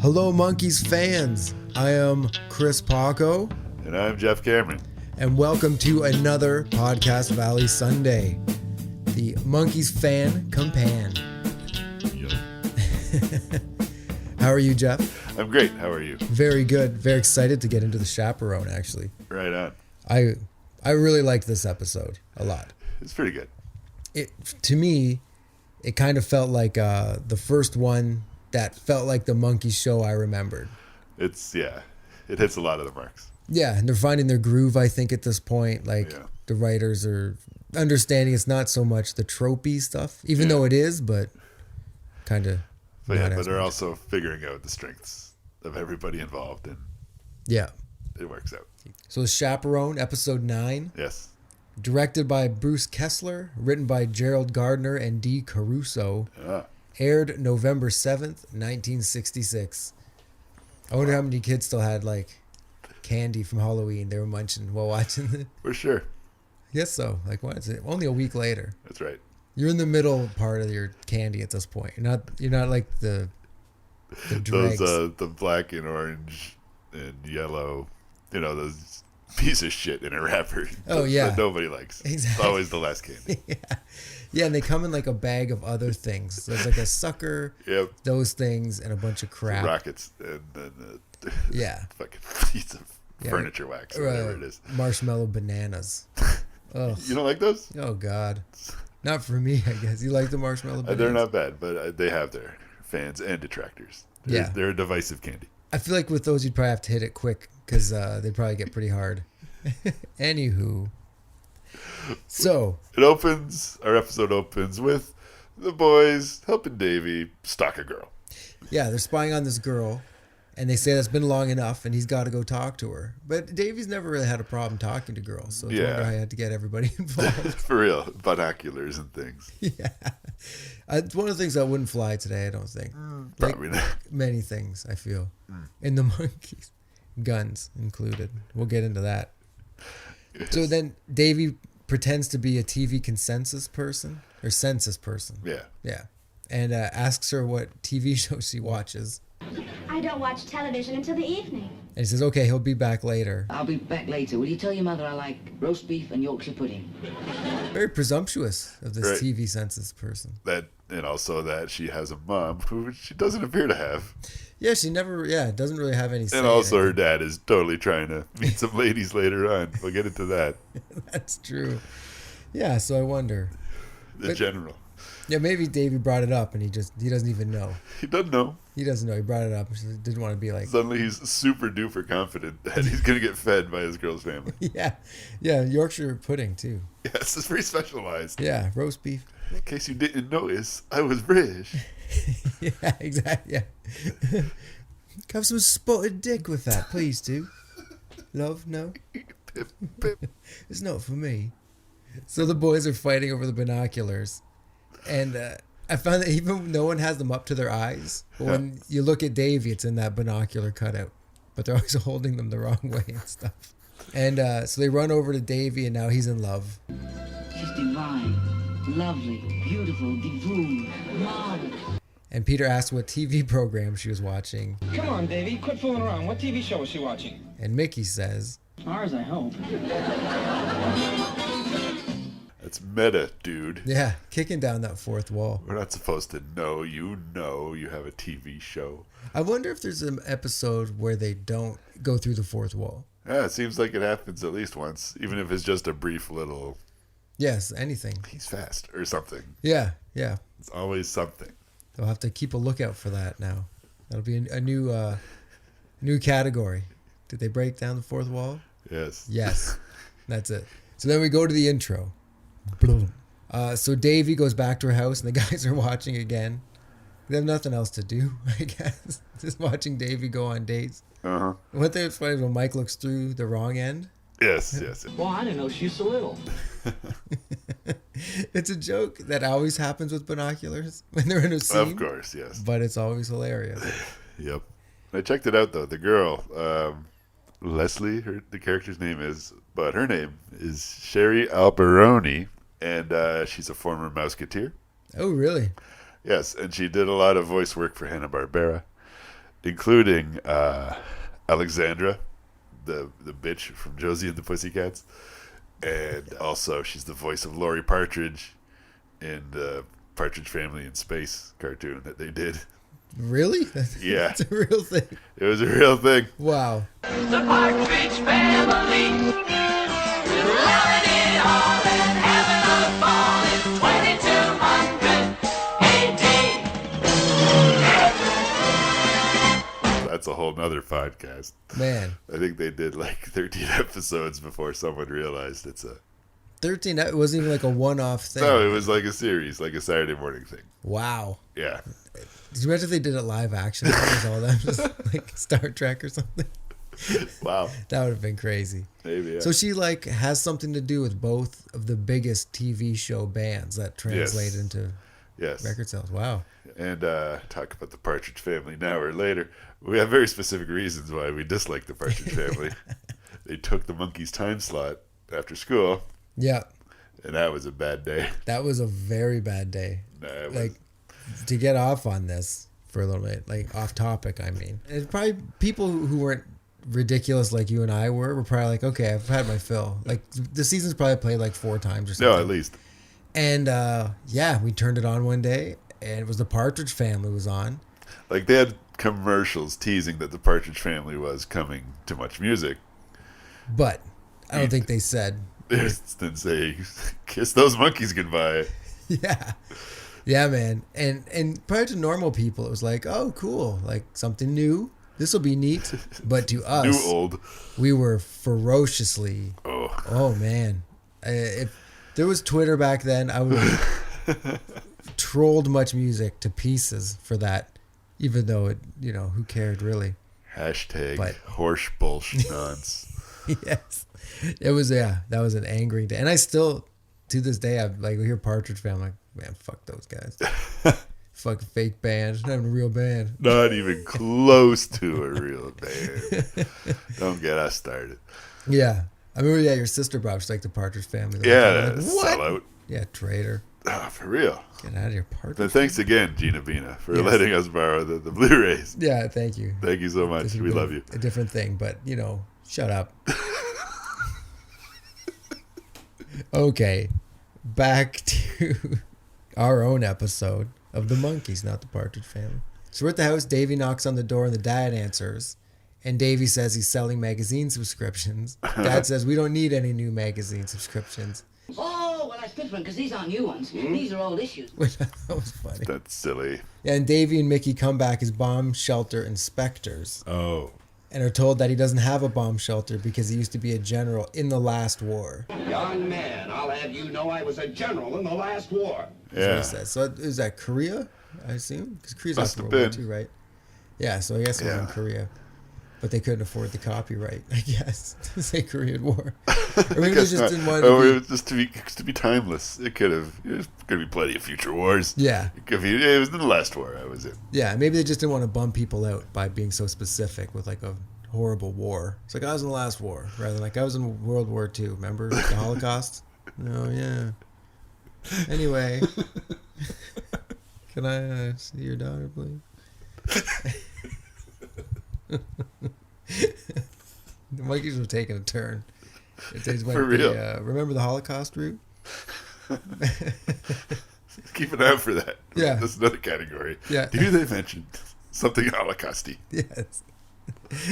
Hello, Monkeys fans. I am Chris Paco. And I'm Jeff Cameron. And welcome to another Podcast Valley Sunday. The Monkeys fan companion. How are you, Jeff? I'm great. How are you? Very good. Very excited to get into the Chaperone, actually. Right on. I really liked this episode a lot. It's pretty good. To me, it kind of felt like the first one that felt like the Monkeys show I remembered. It hits a lot of the marks. Yeah, and they're finding their groove, I think, at this point. The writers are understanding it's not so much the tropey stuff, even though it is, but kind of. But they're also figuring out the strengths of everybody involved, and it works out. So Chaperone, episode 9. Yes. Directed by Bruce Kessler, written by Gerald Gardner and Dee Caruso. Aired November 7th, 1966. I wonder how many kids still had candy from Halloween they were munching while watching it. For sure. Yes, so. What is it? Only a week later. That's right. You're in the middle part of your candy at this point. You're not like the dregs. Those the black and orange and yellow, those piece of shit in a wrapper. Oh yeah. That nobody likes. Exactly. It's always the last candy. Yeah, and they come in a bag of other things. There's a sucker, those things, and a bunch of crap. Rockets and then fucking piece of furniture wax or whatever it is. Marshmallow bananas. Ugh. You don't like those? Oh God. Not for me, I guess. You like the marshmallow bananas? They're not bad, but they have their fans and detractors. They're a divisive candy. I feel like with those, you'd probably have to hit it quick because they'd probably get pretty hard. Anywho. So. Our episode opens with the boys helping Davy stalk a girl. Yeah, they're spying on this girl. And they say that's been long enough, and he's got to go talk to her. But Davy's never really had a problem talking to girls, so I wonder how he had to get everybody involved. For real, binoculars and things. Yeah, it's one of the things that wouldn't fly today. I don't think. Probably not. Many things I feel in the Monkeys, guns included. We'll get into that. Yes. So then Davy pretends to be a TV census person, Yeah, and asks her what TV show she watches. I don't watch television until the evening. And he says, okay, he'll be back later. I'll be back later. Will you tell your mother I like roast beef and Yorkshire pudding? Very presumptuous of this TV census person. And also that she has a mom who she doesn't appear to have. Yeah, she never, doesn't really have any say. And also her dad is totally trying to meet some ladies later on. We'll get into that. That's true. Yeah, so I wonder. General. Yeah, maybe Davey brought it up and he doesn't even know. He doesn't know. He doesn't know. He brought it up. He didn't want to be like... Suddenly he's super duper confident that he's going to get fed by his girl's family. Yeah, Yorkshire pudding too. Yes, it's very specialized. Yeah, roast beef. In case you didn't notice, I was British. Yeah, exactly. Yeah. Have some spotted dick with that, please do. Love, no? Pip, pip. It's not for me. So the boys are fighting over the binoculars. And I found that even no one has them up to their eyes. But when you look at Davy, it's in that binocular cutout. But they're always holding them the wrong way and stuff. And so they run over to Davy, and now he's in love. She's divine, lovely, beautiful, divoon, marvelous. And Peter asked what TV program she was watching. Come on, Davy, quit fooling around. What TV show was she watching? And Mickey says... Ours, I hope. That's meta, dude. Yeah, kicking down that fourth wall. We're not supposed to know you have a TV show. I wonder if there's an episode where they don't go through the fourth wall. Yeah, it seems like it happens at least once, even if it's just a brief little... Yes, anything. He's fast or something. Yeah. It's always something. They'll have to keep a lookout for that now. That'll be a new category. Did they break down the fourth wall? Yes. That's it. So then we go to the intro. So Davy goes back to her house and the guys are watching again. They have nothing else to do, I guess. Just watching Davy go on dates. Uh-huh. One thing that's funny is when Mike looks through the wrong end. Yes. Well, I didn't know she was so little. It's a joke that always happens with binoculars when they're in a scene. Of course, yes. But it's always hilarious. Yep. I checked it out, though. The girl, Leslie, the character's name is, but her name is Sherry Alberoni, and she's a former Mouseketeer. Oh, really? Yes, and she did a lot of voice work for Hanna-Barbera. including Alexandra, the bitch from Josie and the Pussycats, and also she's the voice of Lori Partridge in the Partridge Family in Space cartoon that they did. Really? Yeah. It's a real thing. It was a real thing. Wow. The Partridge Family, loving it all and having a ball in 2200 AD. That's a whole nother podcast. Man. I think they did like 13 episodes before someone realized it's a... 13, it wasn't even like a one-off thing. No, it was like a series, like a Saturday morning thing. Wow. Yeah. Did you imagine if they did it live action? It was all them, just like Star Trek or something. Wow. That would have been crazy. Maybe, yeah. So she like has something to do with both of the biggest TV show bands that translate into record sales. Wow. And talk about the Partridge Family now or later. We have very specific reasons why we dislike the Partridge Family. They took the Monkeys time slot after school. Yeah. And that was a bad day. That was a very bad day. Like, to get off on this for a little bit, like off topic, I mean. It's probably people who weren't ridiculous like you and I were probably like, okay, I've had my fill. Like, the season's probably played like 4 times or something. No, at least. And, we turned it on one day, and it was the Partridge Family was on. Like, they had commercials teasing that the Partridge Family was coming to Much Music. But I don't think they said... They didn't say, kiss those monkeys goodbye. Yeah. Yeah, man. And prior to normal people, it was like, oh, cool. Like, something new. This will be neat. But to us, New old. We were ferociously... Oh, man. If there was Twitter back then, I would have trolled Much Music to pieces for that. Even though it, who cared really? Hashtag horse bullshit nonce. Yes. It was, that was an angry day. And I still, to this day, I like hear Partridge Family, I'm like, man, fuck those guys. Fucking fake band. Not even a real band. Not even close to a real band. Don't get us started. Yeah. I remember, your sister brought us like the Partridge Family. Yeah, like, what? sellout. Yeah, traitor. Oh, for real. Get out of here, Partridge. But thanks again, Gina Bina, for letting us borrow the Blu-rays. Yeah, thank you. Thank you so much. We love you. A different thing, but, shut up. Okay, back to our own episode of the Monkeys, not the Partridge Family. So we're at the house. Davy knocks on the door and the dad answers. And Davy says he's selling magazine subscriptions. Dad says we don't need any new magazine subscriptions. Oh, well, that's different because these aren't new ones. These are old issues. Which that was funny. That's silly. Yeah, and Davy and Mickey come back as bomb shelter inspectors. Oh. And are told that he doesn't have a bomb shelter because he used to be a general in the last war. Young man, I'll have you know I was a general in the last war. That's what he says. So is that Korea, I assume? Because Korea's Must after have World War been. II, right? Yeah, so I guess it was in Korea. But they couldn't afford the copyright, I guess, to say Korean War. Or maybe they just didn't want it was just to be timeless. It could have. There's going to be plenty of future wars. Yeah. It was in the last war I was in. Yeah, maybe they just didn't want to bum people out by being so specific with like a horrible war. It's like I was in the last war, rather than like I was in World War II. Remember the Holocaust? Oh yeah. Anyway, can I see your daughter, please? The monkeys were taking a turn. They went For real. Remember the Holocaust route? Keep an eye out for that. Yeah. That's another category. Yeah. Do they mention something Holocausty? Yes.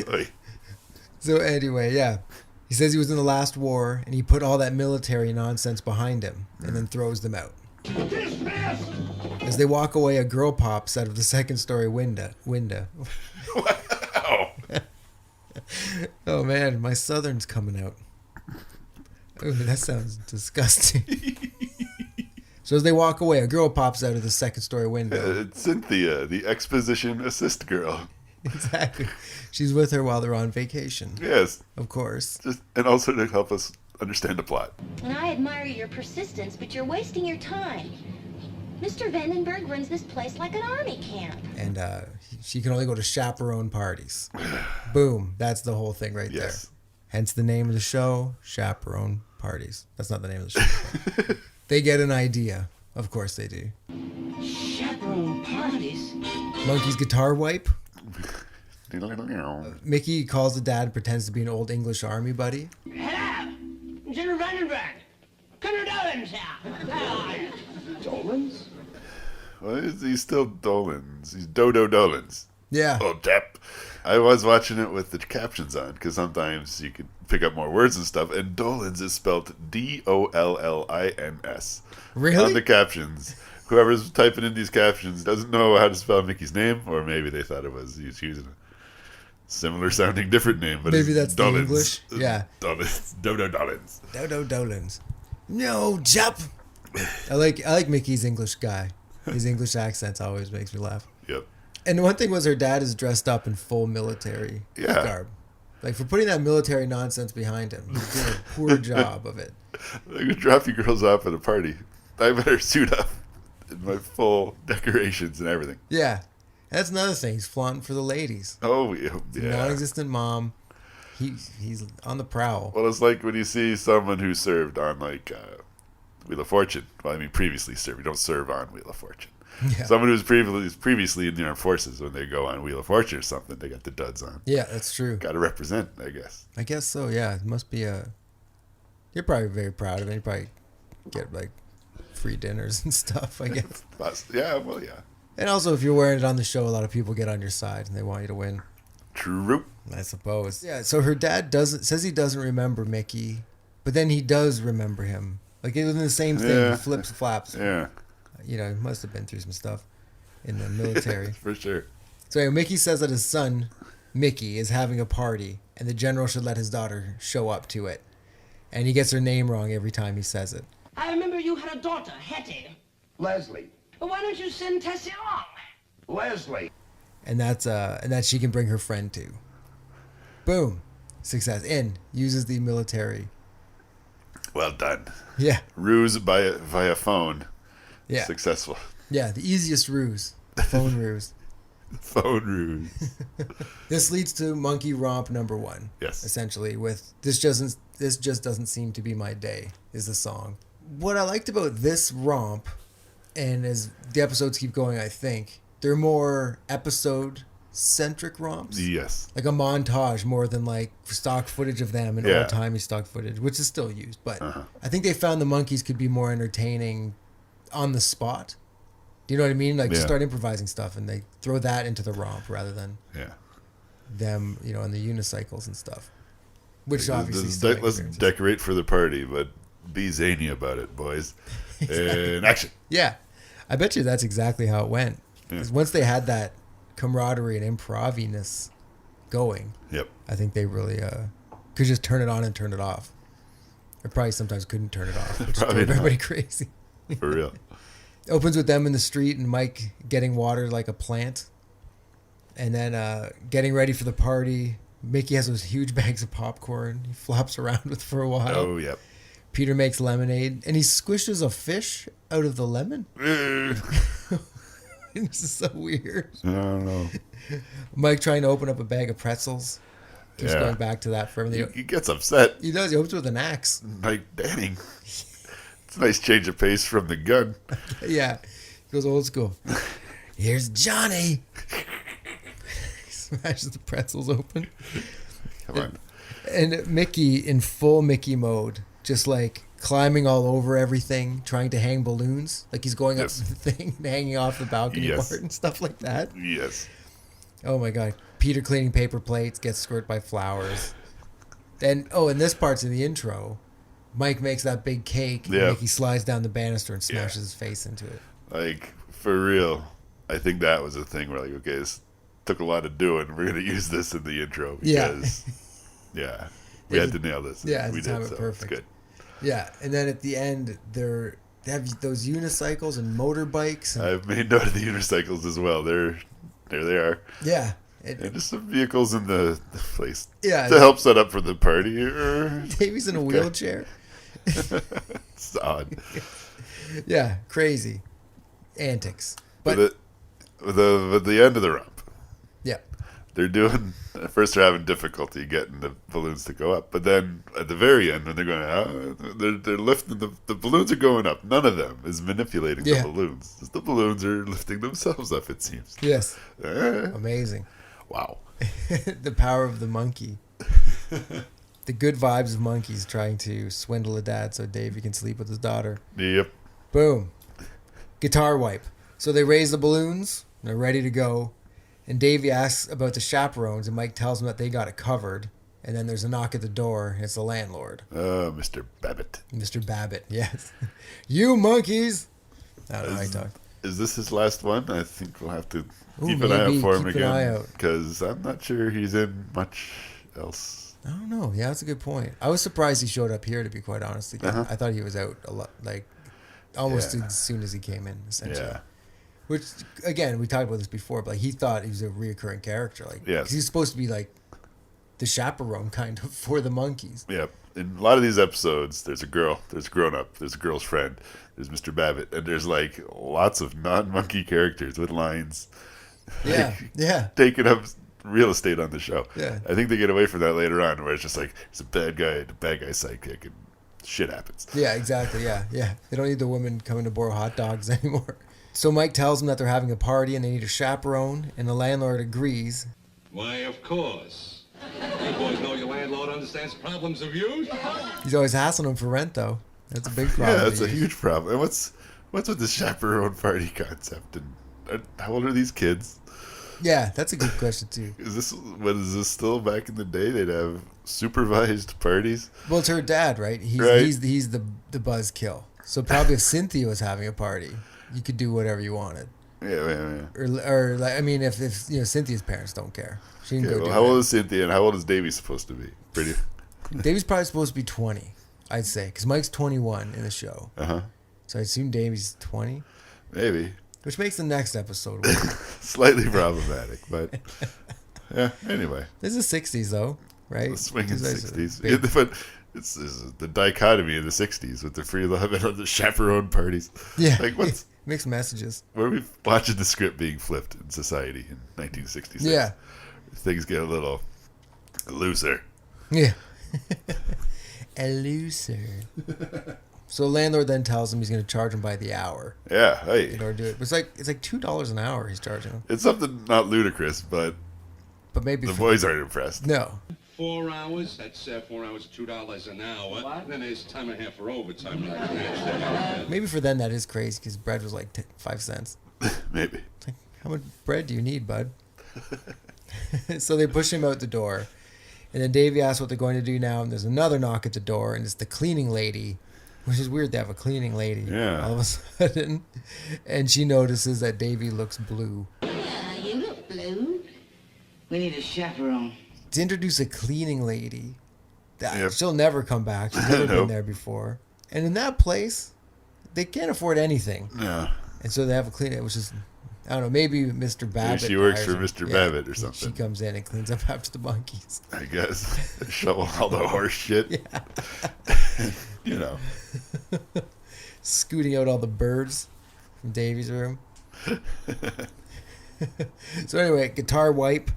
Like, So anyway, yeah. He says he was in the last war and he put all that military nonsense behind him and then throws them out. Dismiss! As they walk away, a girl pops out of the second-story window. wow. Oh man, my southern's coming out. Ooh, that sounds disgusting. So as they walk away, a girl pops out of the second-story window. It's Cynthia, the exposition assist girl. Exactly. She's with her while they're on vacation. Yes. Of course. And also to help us understand the plot. And I admire your persistence, but you're wasting your time. Mr. Vandenberg runs this place like an army camp. And she can only go to chaperone parties. Boom. That's the whole thing right there. Hence the name of the show, Chaperone Parties. That's not the name of the show. They get an idea. Of course they do. Chaperone parties? Monkey's guitar wipe. Mickey calls the dad and pretends to be an old English army buddy. Hello, General Vandenberg. Colonel Dolan's here. How are you? Dolans? Well, he's still Dolans. He's Dodo Dolans. Yeah. Oh, Depp. I was watching it with the captions on because sometimes you could pick up more words and stuff. And Dolans is spelled Dollins. Really? On the captions. Whoever's typing in these captions doesn't know how to spell Mickey's name, or maybe they thought he was using a similar sounding different name. But Maybe it's that's the Dolans. English. Yeah. Dolans. Dodo Dolans. Dodo Dolans. No, Jep. I like Mickey's English guy. His English accent always makes me laugh. Yep. And one thing was her dad is dressed up in full military garb. Like, for putting that military nonsense behind him, he's doing a poor job of it. I could drop you girls off at a party. I better suit up in my full decorations and everything. Yeah. That's another thing. He's flaunting for the ladies. Oh, yeah. Non-existent mom. He's on the prowl. Well, it's like when you see someone who served on, like, Wheel of Fortune. Well, I mean, previously served. You don't serve on Wheel of Fortune. Yeah. Someone who's previously in the armed forces, when they go on Wheel of Fortune or something, they got the duds on. Yeah, that's true. Got to represent, I guess. I guess so, yeah. It must be You're probably very proud of it. You probably get, like, free dinners and stuff, I guess. Yeah, well, yeah. And also, if you're wearing it on the show, a lot of people get on your side and they want you to win. True. I suppose. Yeah, so her dad says he doesn't remember Mickey, but then he does remember him. Like, it was the same thing. Yeah. He flips, flaps. Yeah. You know, he must have been through some stuff in the military. For sure. So anyway, Mickey says that his son, Mickey, is having a party, and the general should let his daughter show up to it. And he gets her name wrong every time he says it. I remember you had a daughter, Hetty. Leslie. Well, why don't you send Tessie along? Leslie. And that's and that she can bring her friend to. Boom. Success. Uses the military. Well done. Yeah. Ruse via phone. Yeah. Successful. Yeah, the easiest ruse. Phone ruse. Phone ruse. This leads to Monkey Romp number 1. Yes. Essentially, with this just doesn't seem to be my day is the song. What I liked about this romp, and as the episodes keep going, I think they're more episode centric romps. Yes. Like a montage more than like stock footage of them and old timey stock footage, which is still used. But I think they found the monkeys could be more entertaining on the spot. Do you know what I mean? Like just start improvising stuff and they throw that into the romp rather than them, you know, in the unicycles and stuff. Which obviously let's decorate for the party, but be zany about it, boys. And action. Yeah. I bet you that's exactly how it went. Because once they had that camaraderie and improviness going, I think they really could just turn it on and turn it off. Or probably sometimes couldn't turn it off, which drove everybody crazy. For real. Opens with them in the street and Mike getting water like a plant. And then getting ready for the party. Mickey has those huge bags of popcorn he flops around with for a while. Oh, yep. Peter makes lemonade and he squishes a fish out of the lemon. This is so weird. I don't know. Mike trying to open up a bag of pretzels. Keeps going back to that for him. He gets upset. He does. He opens with an axe. Like, dang. It's a nice change of pace from the gun. Yeah. He goes old school. Here's Johnny. He smashes the pretzels open. Come on. And Mickey in full Mickey mode, just like climbing all over everything, trying to hang balloons. Like he's going up the thing and hanging off the balcony part and stuff like that. Yes. Oh my God. Peter cleaning paper plates, gets squirt by flowers. Then, and this part's in the intro. Mike makes that big cake. And Mickey slides down the banister and smashes his face into it. Like, for real. I think that was a thing where, like, okay, this took a lot of doing. We're going to use this in the intro because, we had to nail this. Yeah, we did, so perfect. It's good. Yeah, and then at the end, they have those unicycles and motorbikes. And I've made note of the unicycles as well. There they are. Yeah. And just some vehicles in the place to help set up for the party. Davy's in a wheelchair. It's odd. Yeah, crazy antics. But the end of the romp. Yeah. They're doing, at first they're having difficulty getting the balloons to go up. But then at the very end, when they're going, they're lifting, the balloons are going up. None of them is manipulating the balloons. Just the balloons are lifting themselves up, it seems. Yes. Amazing. Wow. The power of the monkey. The good vibes of monkeys trying to swindle a dad so Davy can sleep with his daughter. Yep. Boom. Guitar wipe. So they raise the balloons. They're ready to go. And Davy asks about the chaperones, and Mike tells him that they got it covered. And then there's a knock at the door. And it's the landlord. Mr. Babbitt. Mr. Babbitt, yes. You monkeys! I don't know how he talks. Is this his last one? I think we'll have to Ooh, keep an eye out maybe. for him Keep an eye again. out. Because I'm not sure he's in much else. I don't know. Yeah, that's a good point. I was surprised he showed up here, to be quite honest. Again. I thought he was out a lot, like almost as soon as he came in, essentially. Yeah. Which, again, we talked about this before, but like, he thought he was a reoccurring character. Like, Yes. 'cause he's supposed to be like the chaperone kind of for the monkeys. Yep. In a lot of these episodes, there's a girl, there's a grown-up, there's a girl's friend, there's Mr. Babbitt, and there's like lots of non-monkey characters with lines. Yeah, yeah. Taking up real estate on the show. Yeah. I think they get away from that later on, where it's just like it's a bad guy, the bad guy's sidekick, and shit happens. Yeah, exactly. Yeah, yeah. They don't need the women coming to borrow hot dogs anymore. So Mike tells them that they're having a party and they need a chaperone, and the landlord agrees. Why, of course. You boys know your landlord understands problems of youth. He's always hassling them for rent, though. That's a big problem. Yeah, that's to a use. huge problem. And what's with the chaperone party concept? And how old are these kids? Yeah, that's a good question, too. Is this still back in the day? They'd have supervised parties. Well, it's her dad, right? He's Right. he's the buzzkill. So probably if Cynthia was having a party, you could do whatever you wanted. Yeah. Or like, I mean, if you know, Cynthia's parents don't care, she can Okay, go well, do how old whatever. is Cynthia and how old is Davy supposed to be? Pretty. Davy's probably supposed to be 20, I'd say, because Mike's 21 in the show. So I assume Davy's 20, Maybe. which makes the next episode weird. Slightly problematic, but yeah. Anyway, This is the 60s, though, right? the swinging These guys are 60s. big. Yeah, but it's the dichotomy of the 60s with the free love and the chaperone parties. Yeah, Like what's mixed messages. where we watching the script being flipped in society in 1966. Yeah. Things get a little looser. Yeah. A loser. So the landlord then tells him he's going to charge him by the hour Yeah, hey. in order to do it. It's like $2 an hour he's charging him. It's something not ludicrous, but But maybe the boys aren't impressed. No. 4 hours, that's 4 hours, $2 an hour. What? Then there's time and a half for overtime. Maybe for them that is crazy because bread was like 5 cents. Maybe. It's like, how much bread do you need, bud? So they push him out the door. And then Davey asks what they're going to do now. And there's another knock at the door. And it's the cleaning lady, which is weird to have a cleaning lady Yeah. all of a sudden. And she notices that Davey looks blue. Yeah, you look blue. We need a chaperone. To introduce a cleaning lady, Yep. she'll never come back. She's never been Nope. there before. And in that place, they can't afford anything. No. And so they have a cleaner, which is, I don't know, maybe Mr. Babbitt. she works hires for him. Mr. Babbitt or She something. comes in and cleans up after the monkeys. I guess. Shovel all the horse shit. Yeah. You know. Scooting out all the birds from Davy's room. So anyway, guitar wipe.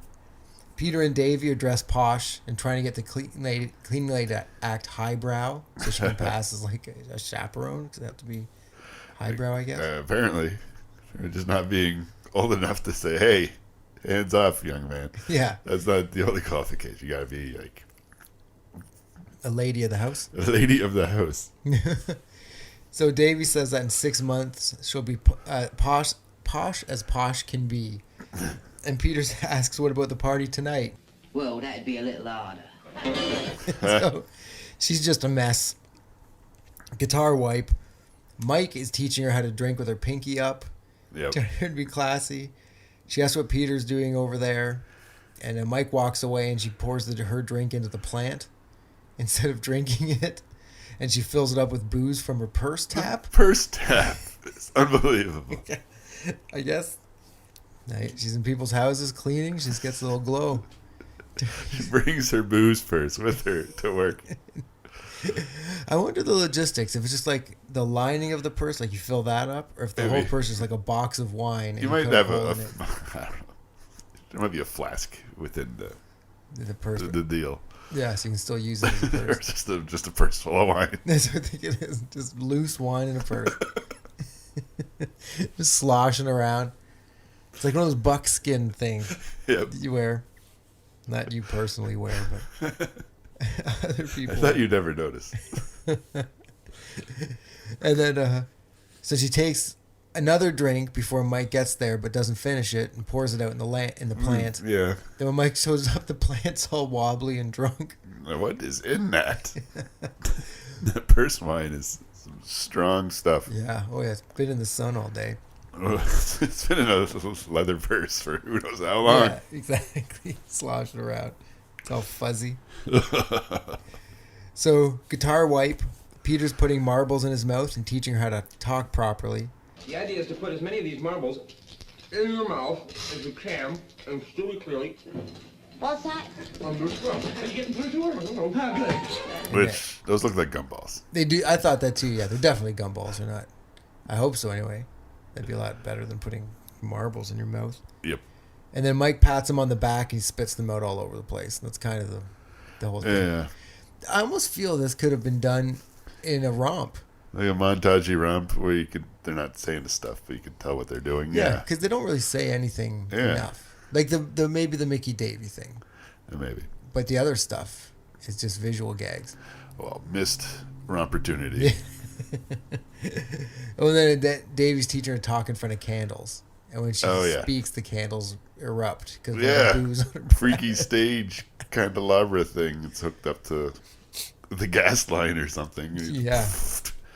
Peter and Davy are dressed posh and trying to get the cleaning lady to act highbrow so she can pass as like a chaperone because they have to be highbrow, I guess. Apparently. They're just not being old enough to say, hey, hands off, young man. Yeah, That's not the only qualification. You got to be like a lady of the house. a lady of the house. So Davy says that in 6 months she'll be posh as posh can be. And Peter asks, what about the party tonight? Well, that'd be a little harder. So she's just a mess. Guitar wipe. Mike is teaching her how to drink with her pinky up. Yep. Trying her to be classy. She asks what Peter's doing over there. And then Mike walks away and she pours her drink into the plant instead of drinking it. And she fills it up with booze from her purse tap. Purse tap. It's unbelievable. I guess. She's in people's houses cleaning. She just gets a little glow. She brings her booze purse with her to work. I wonder the logistics. If it's just like the lining of the purse, like you fill that up, or if the Maybe. whole purse is like a box of wine. And You might put have hole a in it. I don't know. There might be a flask within The purse. the deal. Yeah, so you can still use it as a Or purse. just a purse full of wine. That's what I think it is. Just loose wine in a purse. Just sloshing around. It's like one of those buckskin things Yep. you wear. Not you personally wear, but other I people. thought you'd never notice. And then, so she takes another drink before Mike gets there, but doesn't finish it and pours it out in the plant. Yeah. Then when Mike shows up, the plant's all wobbly and drunk. What is in that? That purse wine is some strong stuff. Yeah. Oh yeah, it's been in the sun all day. It's been in a leather purse for who knows how long. Yeah, exactly. Sloshing around. It's all fuzzy. So, guitar wipe. Peter's putting marbles in his mouth and teaching her how to talk properly. The idea is to put as many of these marbles in your mouth as you can and stew it clearly What's that? on your throat. Are you getting through to her? I don't know. Ah, good. Which, those look like gumballs. They do. I thought that too. Yeah, they're definitely gumballs. They're not. I hope so anyway. That'd be a lot better than putting marbles in your mouth. Yep. And then Mike pats him on the back and he spits them out all over the place. That's kind of the whole thing. Yeah. I almost feel this could have been done in a romp. Like a montagey romp where they're not saying the stuff, but you can tell what they're doing. Yeah, because they don't really say anything enough. Like the maybe the Mickey Davy thing. Yeah, maybe. But the other stuff is just visual gags. Well, missed opportunity. Oh, and then Davy's teaching her to talk in front of candles. And when she speaks, the candles erupt. Cause booze on her Freaky stage candelabra thing. It's hooked up to the gas line or something. Yeah.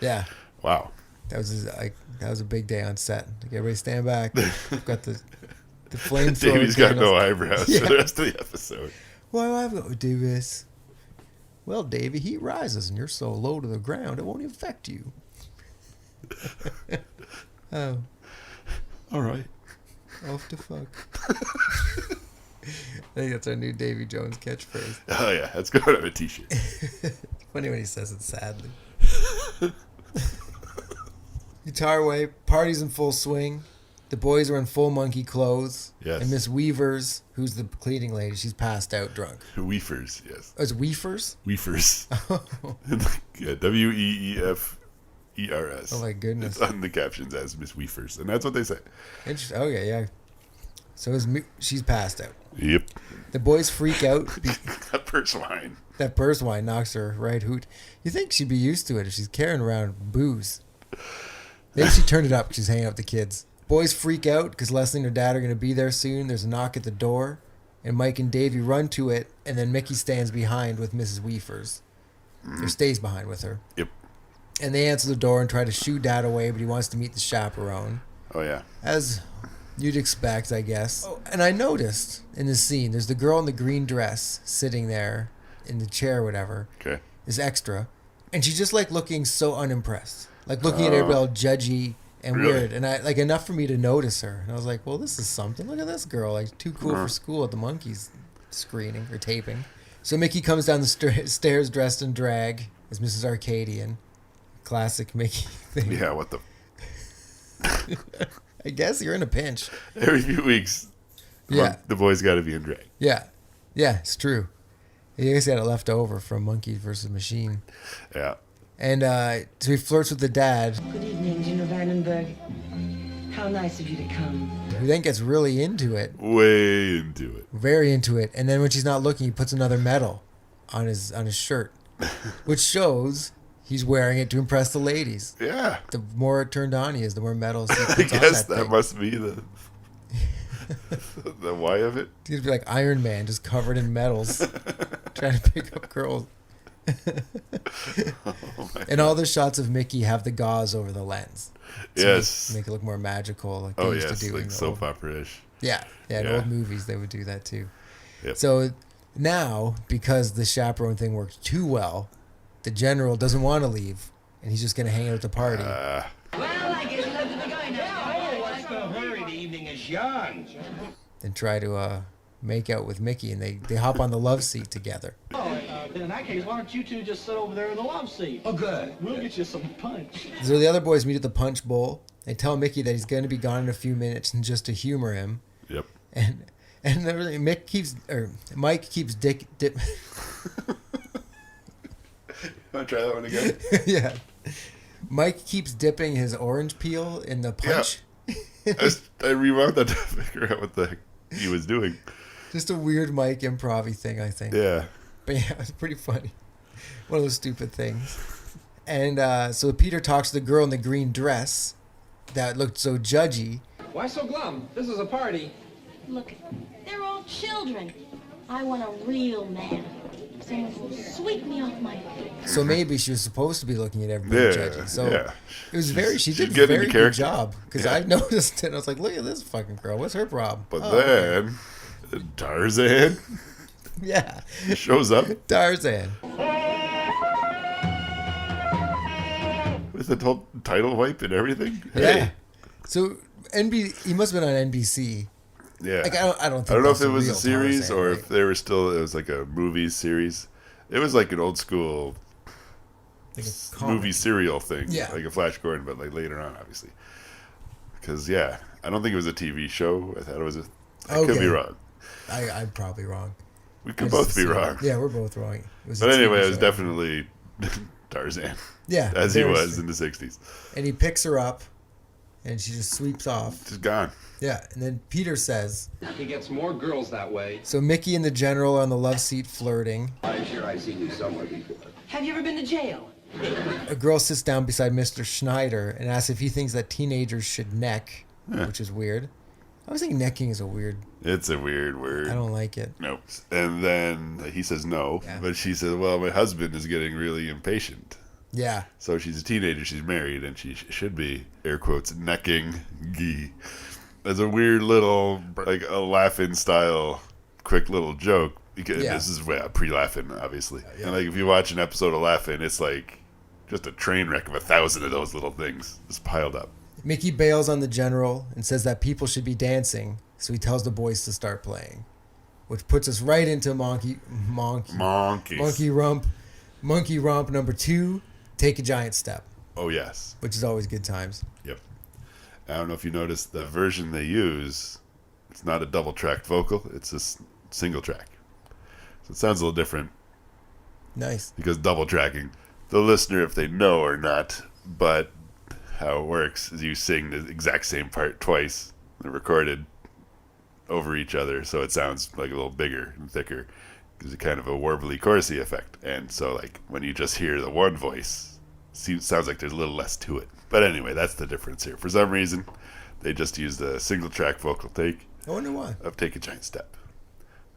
Yeah. Wow. That was a big day on set. Like, everybody stand back. We've got the flamethrower. Davy's got no candles. eyebrows for the rest of the episode. Why do I have to do this? Well, Davy, heat rises and you're so low to the ground it won't affect you. Oh. All right. Off the fuck. I think that's our new Davy Jones catchphrase. Oh, yeah. That's going on a t-shirt. It's funny when he says it sadly. Guitar way, party's in full swing. The boys are in full monkey clothes. Yes. And Miss Weavers, who's the cleaning lady, she's passed out drunk. Weefers, yes. Oh, it's Weefers? Weefers. Yeah, Weefers. Oh, my goodness. It's on the captions as Miss Weefers, and that's what they say. Interesting. Okay, yeah. So she's passed out. Yep. The boys freak out. That purse wine. That purse wine knocks her right hoot. You think she'd be used to it if she's carrying around booze. Maybe she turned it up because she's hanging out with the kids. Boys freak out because Leslie and her dad are going to be there soon. There's a knock at the door, and Mike and Davy run to it, and then Mickey stands behind with Mrs. Weefers. Or stays behind with her. Yep. And they answer the door and try to shoo Dad away, but he wants to meet the chaperone. Oh, yeah. As you'd expect, I guess. Oh, and I noticed in this scene, there's the girl in the green dress sitting there in the chair or whatever. Okay. Is extra. And she's just like looking so unimpressed. Like looking at everybody all judgy and weird. And I like enough for me to notice her. And I was like, well, this is something. Look at this girl. Like too cool for school at the Monkeys screening or taping. So Mickey comes down the stairs dressed in drag as Mrs. Arcadian. Classic Mickey thing. Yeah, what the... I guess you're in a pinch. Every few weeks, the boys got to be in drag. Yeah. Yeah, it's true. I guess he had it left over from Monkey versus Machine. Yeah. And so he flirts with the dad, Good evening, General Vandenberg. How nice of you to come. who then gets really into it. Way into it. Very into it. And then when she's not looking, he puts another medal on his shirt, which shows he's wearing it to impress the ladies. Yeah. The more turned on he is, the more medals he I puts on guess that that thing. must be the why of it. He'd be like Iron Man, just covered in medals, trying to pick up girls. And all the shots of Mickey have the gauze over the lens. So Yes. Make it look more magical, like they used to do. Like in the soap old, opera-ish. yeah, in Yeah. old movies they would do that too. Yep. So now, because the chaperone thing worked too well, the general doesn't want to leave, and he's just going to hang out at the party. Well, I guess we'll have to be going now. Oh, what's the hurry? The evening is young. And try to make out with Mickey, and they hop on the love seat together. Oh, then in that case, why don't you two just sit over there in the love seat? Oh, good. We'll get you some punch. So the other boys meet at the punch bowl. They tell Mickey that he's going to be gone in a few minutes, and just to humor him. Yep. And Mike keeps dip. Want to try that one again? Yeah. Mike keeps dipping his orange peel in the punch. I rewound that to figure out what the heck he was doing. Just a weird Mike improv thing, I think. Yeah. But yeah, it's pretty funny. One of those stupid things. And so Peter talks to the girl in the green dress that looked so judgy. Why so glum? This is a party. Look, they're all children. I want a real man. Someone who'll sweep me off my feet. So maybe she was supposed to be looking at everybody judgy. So yeah. it was she did a getting very into good character. job. Because I noticed it and I was like, look at this fucking girl. What's her problem? But Oh, then Tarzan yeah. shows up Tarzan. with the whole title wipe and everything. Yeah. Hey. So he must have been on NBC. Yeah. Like I don't think I don't know if that's it was real a series Tarzan, or right? if they were still. It was like a movie series. It was like an old school Like a comic. movie serial thing. Yeah. Like a Flash Gordon, but like later on, obviously. Because I don't think it was a TV show. I thought it was a. I could be wrong. I'm probably wrong. We could both be wrong. Yeah, we're both wrong. It was a But TV anyway, it was show. definitely Tarzan. Yeah, As he very was sweet. in the 60s. And he picks her up, and she just sweeps off. Just gone. Yeah, and then Peter says, He gets more girls that way. so Mickey and the general are on the love seat flirting. I'm sure I've seen you somewhere before. Have you ever been to jail? A girl sits down beside Mr. Schneider and asks if he thinks that teenagers should neck, which is weird. I was thinking necking is a weird. It's a weird word. I don't like it. Nope. And then he says no. Yeah. But she says, well, my husband is getting really impatient. Yeah. So she's a teenager, she's married, and she should be, air quotes, necking Guy. As a weird little, like a laughing style, quick little joke. Because Yeah. this is pre-laughing, obviously. And like if you watch an episode of Laughing, it's like just a train wreck of 1,000 of those little things just piled up. Mickey bails on the general and says that people should be dancing, so he tells the boys to start playing, which puts us right into Monkey Romp number 2, Take a Giant Step, Oh, yes. which is always good times. Yep. I don't know if you noticed the version they use, it's not a double-tracked vocal, it's a single track. So it sounds a little different Nice. because double-tracking. The listener, if they know or not, but how it works is you sing the exact same part twice. They're recorded over each other, so it sounds like a little bigger and thicker. Gives it kind of a warbly, chorusy effect. And so, like, when you just hear the one voice, sounds like there's a little less to it. But anyway, that's the difference here. For some reason, they just used a single-track vocal take I wonder why. of Take a Giant Step.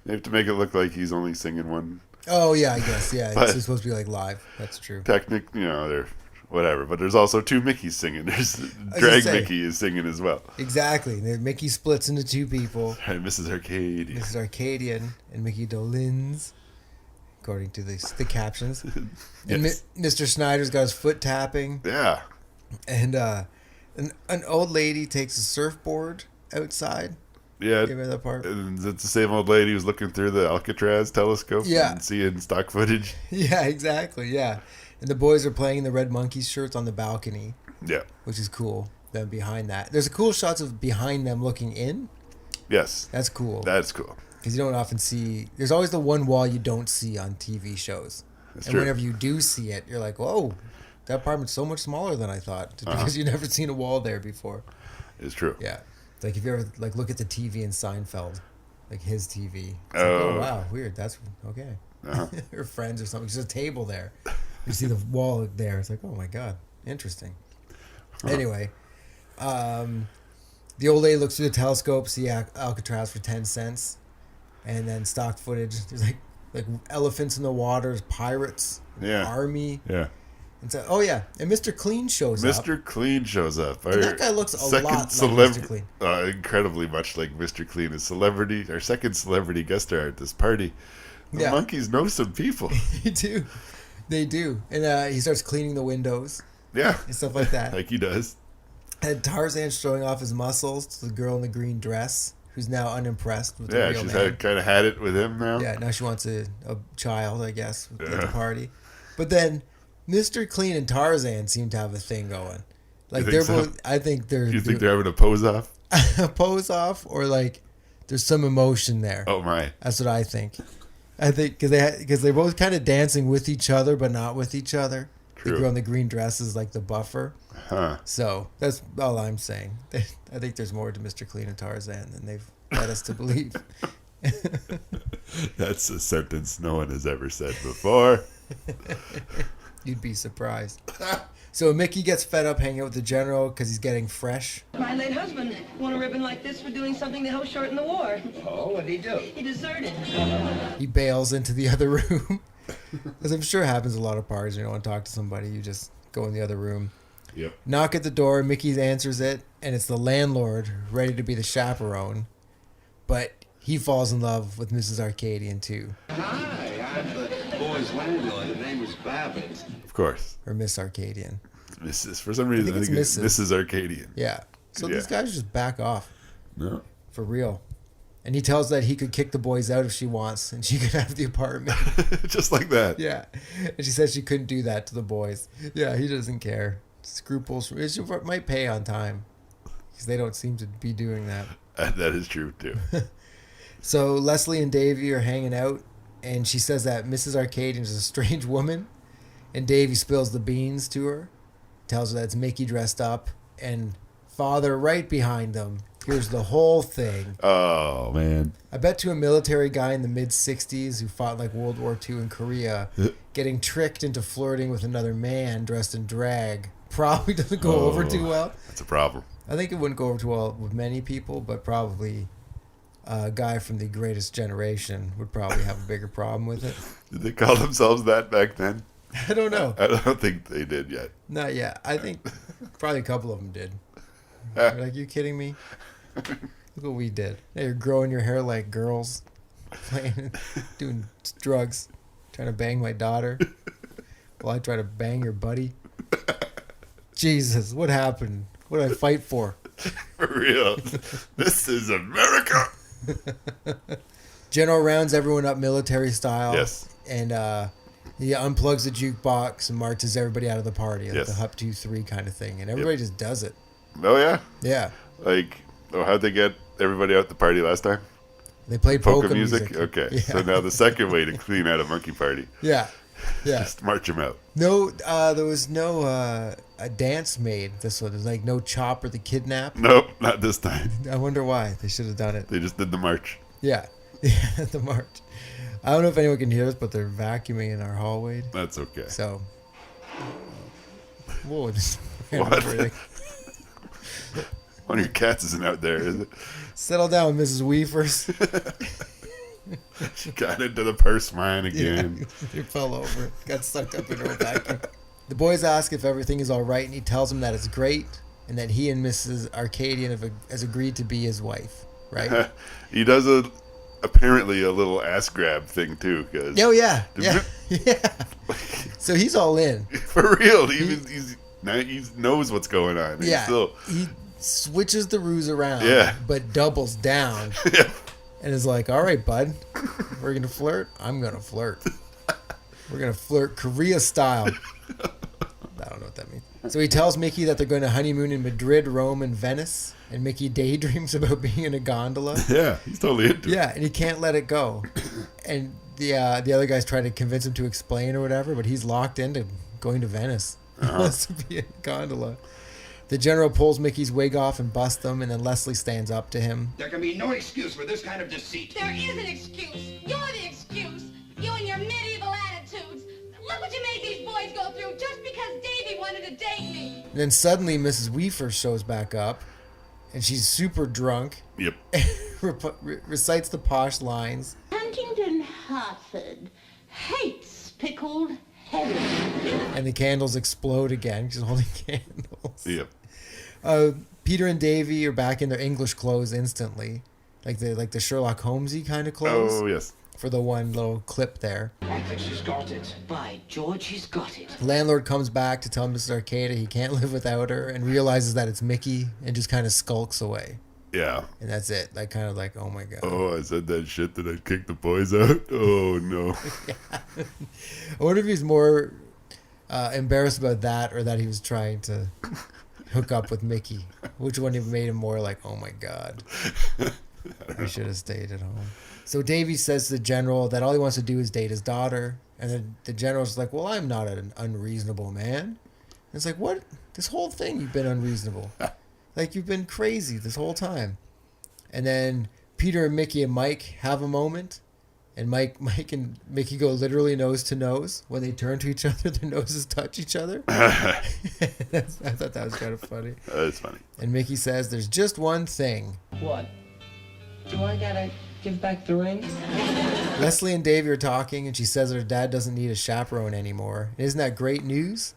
They have to make it look like he's only singing one. Oh, yeah, I guess. Yeah, But- it's supposed to be like live. That's true. They're whatever. But there's also 2 Mickeys singing. There's gonna Drag say. Mickey is singing as well. Exactly. Mickey splits into 2 people. And Mrs. Arcade. Mrs. Arcadian and Mickey Dolenz, according to the captions. And Yes. Mr. Schneider's got his foot tapping. Yeah. And an old lady takes a surfboard outside. Yeah. You remember that part? And it's the same old lady who's looking through the Alcatraz telescope Yeah. and seeing stock footage. Yeah, exactly. Yeah. And the boys are playing in the Red Monkeys shirts on the balcony, Yeah. which is cool. Them behind that. There's a cool shots of behind them looking in. Yes. That's cool. That's cool. Because you don't often see. There's always the one wall you don't see on TV shows. That's And true. whenever you do see it, you're like, whoa, that apartment's so much smaller than I thought. Just because you've never seen a wall there before. It's true. Yeah. Like if you ever look at the TV in Seinfeld, like his TV. It's like, Oh. oh wow, weird. That's okay. Uh-huh. Or Friends or something. There's a table there. You see the wall there. It's like, oh my god, interesting. Anyway, the old lady looks through the telescope, see Alcatraz for 10 cents, and then stock footage. There's like elephants in the water, pirates, Yeah. army. Yeah. And so, oh yeah, and Mr. Clean shows up. Mr. Clean shows up. And that guy looks a lot like Mr. Clean. Incredibly much like Mr. Clean. Our second celebrity guest star at this party. The Yeah. monkeys know some people. They do. And he starts cleaning the windows Yeah. and stuff like that. Like he does. And Tarzan's showing off his muscles to the girl in the green dress, who's now unimpressed with the Yeah, real she's man. kind of had it with him now. Yeah, now she wants a child, I guess, at the Yeah. party. But then Mr. Clean and Tarzan seem to have a thing going. Like You they're think so? both. I think they're. You think they're having a pose off? a pose off, or like there's some emotion there. Oh my! That's what I think. I think because they're both kind of dancing with each other, but not with each other. True. The girl in the green dress is like the buffer. Huh. So that's all I'm saying. I think there's more to Mr. Clean and Tarzan than they've led us to believe. That's a sentence no one has ever said before. You'd be surprised. So Mickey gets fed up hanging out with the general because he's getting fresh. My late husband won a ribbon like this for doing something to help shorten the war. Oh, what'd he do? He deserted. He bails into the other room. As I'm sure happens a lot of parties. You don't want to talk to somebody, you just go in the other room. Yep. Knock at the door, Mickey answers it, and it's the landlord ready to be the chaperone. But he falls in love with Mrs. Arcadian too. Hi, I'm the boy's landlord. The name is Babbitt. Of course. Or Miss Arcadian. Mrs. For some reason, I think it's Mrs. Arcadian. Yeah. So these guys just back off. No. For real. And he tells that he could kick the boys out if she wants, and she could have the apartment. Just like that. Yeah. And she said she couldn't do that to the boys. Yeah, he doesn't care. Scruples. She might pay on time. Because they don't seem to be doing that. That is true, too. So Leslie and Davy are hanging out, and she says that Mrs. Arcadian is a strange woman, and Davy spills the beans to her, tells her that it's Mickey dressed up, and Father right behind them hears the whole thing. Oh, man. I bet to a military guy in the mid-60s who fought like World War II in Korea, getting tricked into flirting with another man dressed in drag probably doesn't go over too well. That's a problem. I think it wouldn't go over too well with many people, but probably a guy from the greatest generation would probably have a bigger problem with it. Did they call themselves that back then? I don't know. I don't think they did yet. Not yet. I think probably a couple of them did. You're like, you kidding me? Look what we did. Now you're growing your hair like girls, playing, doing drugs, trying to bang my daughter while I try to bang your buddy. Jesus, what happened? What did I fight for? For real. This is America. General rounds everyone up military style. Yes. And he unplugs the jukebox and marches everybody out of the party. Like Yes. the Hup 2-3 kind of thing. And everybody just does it. Oh, yeah? Yeah. Like, how'd they get everybody out the party last time? They played Polka polka music? Okay. Yeah. So now the second way to clean out a monkey party. Yeah. Yeah. Just march them out. No, there was no a dance made this one. There's like no Chop or the Kidnap. Nope, not this time. I wonder why. They should have done it. They just did the march. Yeah. Yeah, the march. I don't know if anyone can hear us, but they're vacuuming in our hallway. That's okay. So. Whoa. Just What? One of your cats isn't out there, is it? Settle down, Mrs. Weavers. She got into the purse mine again. Yeah, he fell over. Got sucked up in her vacuum. The boys ask if everything is all right, and he tells them that it's great, and that he and Mrs. Arcadian has agreed to be his wife. Right? He does apparently a little ass grab thing too. Cause Oh yeah, yeah, yeah. So he's all in. For real. He knows what's going on. He's Yeah. still, He switches the ruse around. Yeah. But doubles down. yeah. And is like, all right, bud, we're gonna flirt. I'm gonna flirt. We're gonna flirt Korea style. I don't know what that means. So he tells Mickey that they're going to honeymoon in Madrid, Rome, and Venice. And Mickey daydreams about being in a gondola. Yeah, he's totally into it. Yeah, and he can't let it go. And the other guys try to convince him to explain or whatever, but he's locked into going to Venice. He wants to be in a gondola. The general pulls Mickey's wig off and busts him, and then Leslie stands up to him. There can be no excuse for this kind of deceit. There is an excuse. You're the excuse. You and your medieval attitudes. Look what you made these boys go through just because Davy wanted to date me. And then suddenly Mrs. Weaver shows back up, and she's super drunk. Yep. Recites the posh lines. Huntington Hartford hates pickled herring. And the candles explode again. She's holding candles. Yep. Peter and Davy are back in their English clothes instantly, like the Sherlock Holmesy kind of clothes. Oh, yes. For the one little clip there. I think she's got it. By George, she's got it. Landlord comes back to tell Mrs. Arcada he can't live without her, and realizes that it's Mickey, and just kind of skulks away. Yeah. And that's it. Like kind of like, oh my god. Oh, I said that shit that I'd kick the boys out. Oh no. I wonder if he's more embarrassed about that, or that he was trying to hook up with Mickey. Which one made him more like, oh my god, I should have stayed at home. So Davy says to the general that all he wants to do is date his daughter, And then the general's like, well, I'm not an unreasonable man. And it's like, what? This whole thing, you've been unreasonable. Like, you've been crazy this whole time. And then Peter and Mickey and Mike have a moment. And Mike and Mickey go literally nose to nose. When they turn to each other, their noses touch each other. I thought that was kind of funny. That's funny. And Mickey says, there's just one thing. What? Do I gotta give back the ring? Leslie and Davy are talking, and she says her dad doesn't need a chaperone anymore. Isn't that great news?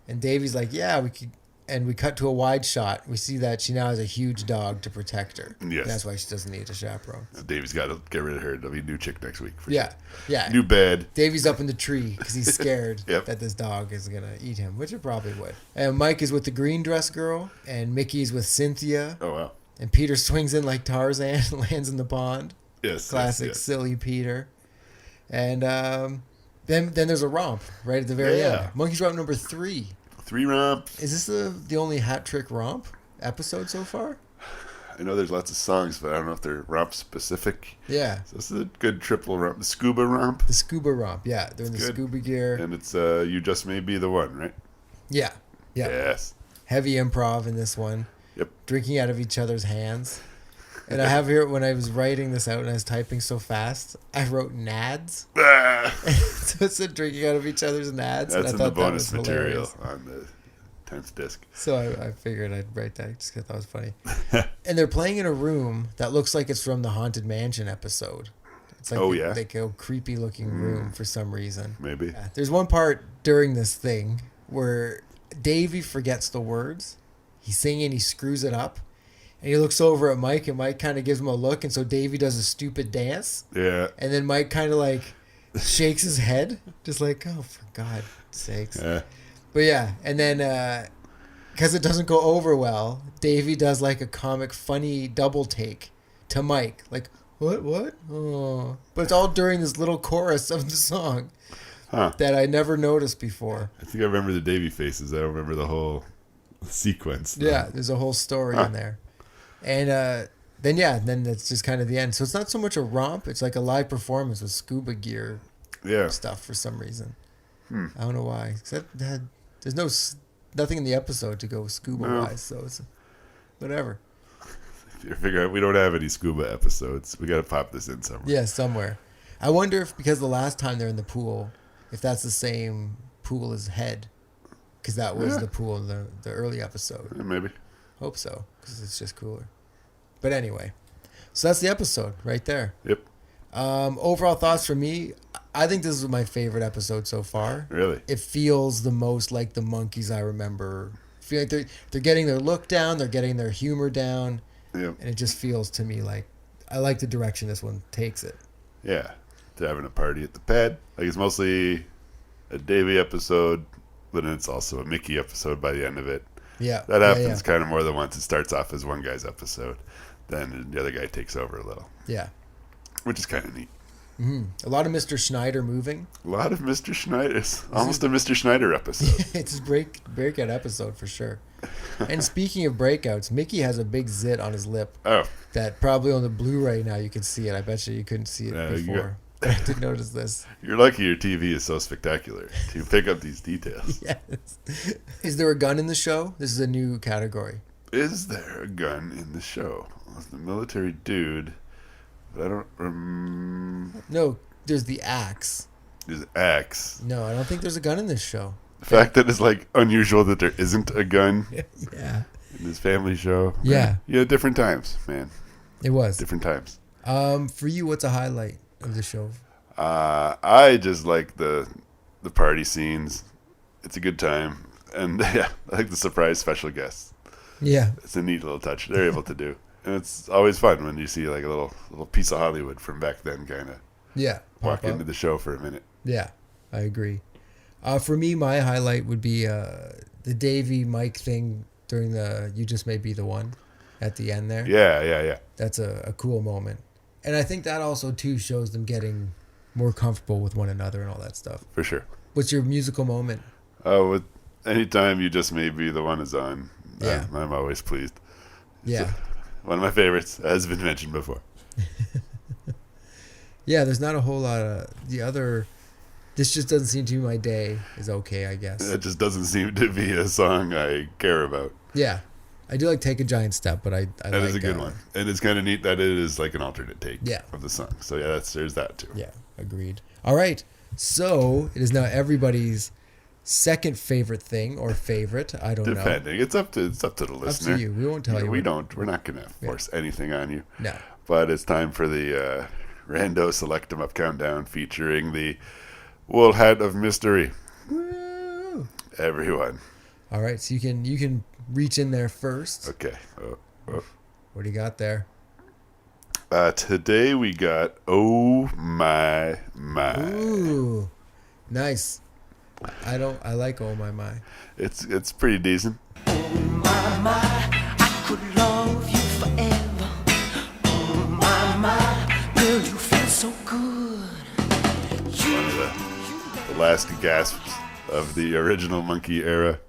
And Davy's like, yeah, we could. And we cut to a wide shot. We see that she now has a huge dog to protect her. Yes. And that's why she doesn't need a chaperone. Davy's got to get rid of her. There'll be a new chick next week. Yeah. Yeah. New bed. Davy's up in the tree because he's scared Yep. that this dog is going to eat him, which it probably would. And Mike is with the green dress girl, and Mickey's with Cynthia. Oh, wow. And Peter swings in like Tarzan and lands in the pond. Yes. Classic yes. silly Peter. And then there's a romp right at the very Yeah. end. Monkey's Romp number 3. 3 romps. Is this the only hat trick romp episode so far? I know there's lots of songs, but I don't know if they're romp specific. Yeah. So this is a good triple romp. The scuba romp. The scuba romp, yeah. They're in the Good. scuba gear. And it's You Just May Be the One, right? Yeah. Yeah. Yes. Heavy improv in this one. Yep. Drinking out of each other's hands. And I have here, when I was writing this out and I was typing so fast, I wrote nads. So it said drinking out of each other's nads. That's and I in thought the bonus that was material hilarious. on the 10th disc. So I figured I'd write that just because I thought it was funny. And they're playing in a room that looks like it's from the Haunted Mansion episode. It's like like a creepy looking room for some reason. Maybe. Yeah. There's one part during this thing where Davy forgets the words. He's singing, he screws it up. And he looks over at Mike, and Mike kind of gives him a look. And so Davy does a stupid dance. Yeah. And then Mike kind of like shakes his head, just like, oh, for God's sakes. Yeah. But yeah, and then because it doesn't go over well, Davy does like a comic, funny double take to Mike. Like, what? Oh. But it's all during this little chorus of the song that I never noticed before. I think I remember the Davy faces. I don't remember the whole sequence. Yeah, there's a whole story in there. And then it's just kind of the end. So it's not so much a romp. It's like a live performance with scuba gear stuff for some reason. I don't know why. Except there's nothing in the episode to go scuba-wise, so it's whatever. You figure out we don't have any scuba episodes. We got to pop this in somewhere. Yeah, somewhere. I wonder if, because the last time they're in the pool, if that's the same pool as Head. Because that was the pool in the early episode. Yeah, maybe. Hope so, because it's just cooler. But anyway, so that's the episode right there. Yep. Overall thoughts from me, I think this is my favorite episode so far. Really? It feels the most like the Monkeys I remember. I feel like they're getting their look down, they're getting their humor down, Yep. and it just feels to me like I like the direction this one takes it. Yeah. They're having a party at the pad. Like it's mostly a Davy episode, but then it's also a Mickey episode by the end of it. Yeah. That happens kind of more than once. It starts off as one guy's episode, then the other guy takes over a little. Yeah. Which is kind of neat. Mm-hmm. A lot of Mr. Schneider moving. A lot of Mr. Schneider. It's almost a Mr. Schneider episode. It's a breakout episode for sure. And speaking of breakouts, Mickey has a big zit on his lip. Oh. That probably on the Blu-ray now you can see it. I bet you couldn't see it before. But I did notice this. You're lucky your TV is so spectacular to pick up these details. Yes. Is there a gun in the show? This is a new category. Is there a gun in the show? Was the military dude, but I don't No, there's the axe. There's axe. No, I don't think there's a gun in this show. The fact that it's like unusual that there isn't a gun Yeah. in this family show. Yeah. Yeah, different times, man. It was. Different times. For you, what's a highlight of the show? I just like the party scenes. It's a good time. And yeah, I like the surprise special guests. Yeah. It's a neat little touch they're able to do. And it's always fun when you see like a little piece of Hollywood from back then kind of walk into the show for a minute. Yeah, I agree. For me, my highlight would be the Davy Mike thing during the You Just May Be the One at the end there. Yeah. That's a cool moment. And I think that also, too, shows them getting more comfortable with one another and all that stuff. For sure. What's your musical moment? With anytime You Just May Be the One is on, Yeah. I'm always pleased. Yeah. One of my favorites, as been mentioned before. Yeah, there's not a whole lot of the other This Just Doesn't Seem to Be My Day is okay, I guess. It just doesn't seem to be a song I care about. Yeah. I do like Take a Giant Step, but I That like... is a good one. And it's kind of neat that it is like an alternate take Yeah. of the song. So yeah, there's that too. Yeah, agreed. All right. So it is now everybody's second favorite thing or favorite. I don't know. Depending. It's up to the listener. Up to you. We won't tell you. We're not going to force anything on you. No. But it's time for the Rando Select 'em Up Countdown featuring the Wool Hat of Mystery. Woo! Everyone. All right, so you can reach in there first. Okay. What do you got there? Today we got Oh My My. Ooh, nice. I like Oh My My. It's pretty decent. My, my, I could love you forever. Oh, my, my, girl, you feel so good. One of the last gasps of the original Monkey era.